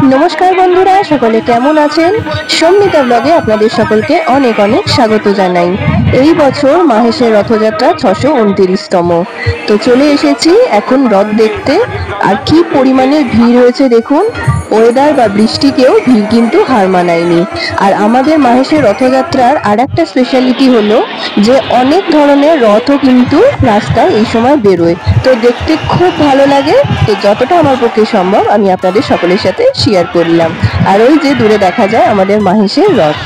নমস্কার বন্ধুরা, সকলে কেমন আছেন? সম্মিতা ব্লগে আপনাদের সকলকে অনেক অনেক স্বাগত জানাই। এই বছর মাহেশের রথযাত্রা 629তম। তো চলে এসেছি এখন রথ দেখতে। আর কি পরিমাণে ভিড় হয়েছে দেখুন। ওয়েদার বা বৃষ্টিকেও ভিড় কিন্তু হার মানায়নি। আর আমাদের মাহেশের রথযাত্রার আর একটা স্পেশালিটি হলো যে অনেক ধরনের রথও কিন্তু রাস্তায় এই সময় বেরোয়। তো দেখতে খুব ভালো লাগে। তো যতটা আমার পক্ষে সম্ভব আমি আপনাদের সকলের সাথে শেয়ার করলাম। আর ওই যে দূরে দেখা যায় আমাদের মাহেশের রথ।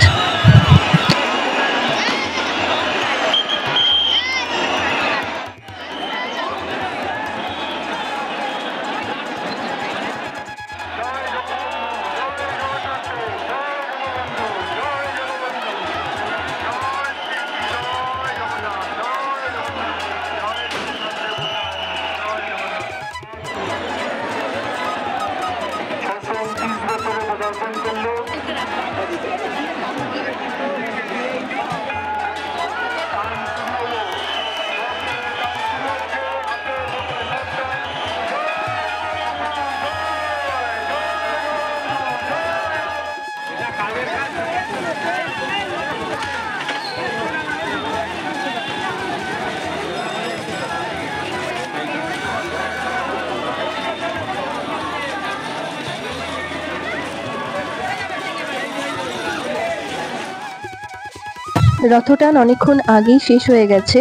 রথটান অনেকক্ষণ আগেই শেষ হয়ে গেছে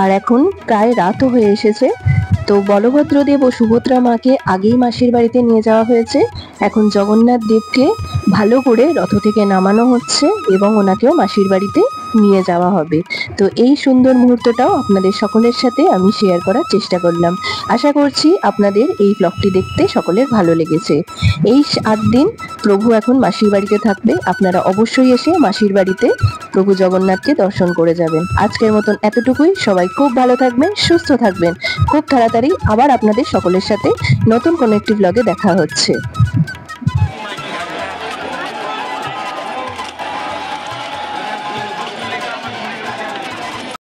আর এখন প্রায় রাতও হয়ে এসেছে। তো বলভদ্রদেব ও সুভদ্রা মাকে আগেই মাসির বাড়িতে নিয়ে যাওয়া হয়েছে। এখন জগন্নাথ দেবকে ভালো করে রথ থেকে নামানো হচ্ছে এবং ওনাকেও মাসির বাড়িতে নিয়ে যাওয়া হবে। তো এই সুন্দর মুহূর্তটাও আপনাদের সকলের সাথে আমি শেয়ার করার চেষ্টা করলাম। আশা করছি আপনাদের এই ব্লগটি দেখতে সকলের ভালো লেগেছে। এই 8 দিন প্রভু এখন মাসির বাড়িতে থাকবে। আপনারা অবশ্যই এসে মাসির বাড়িতে প্রভু জগন্নাথকে দর্শন করে যাবেন। আজকের মতন এতটুকুই। সবাই খুব ভালো থাকবেন, সুস্থ থাকবেন। খুব তাড়াতাড়ি আবার আপনাদের সকলের সাথে নতুন কোনো একটি ব্লগে দেখা হচ্ছে।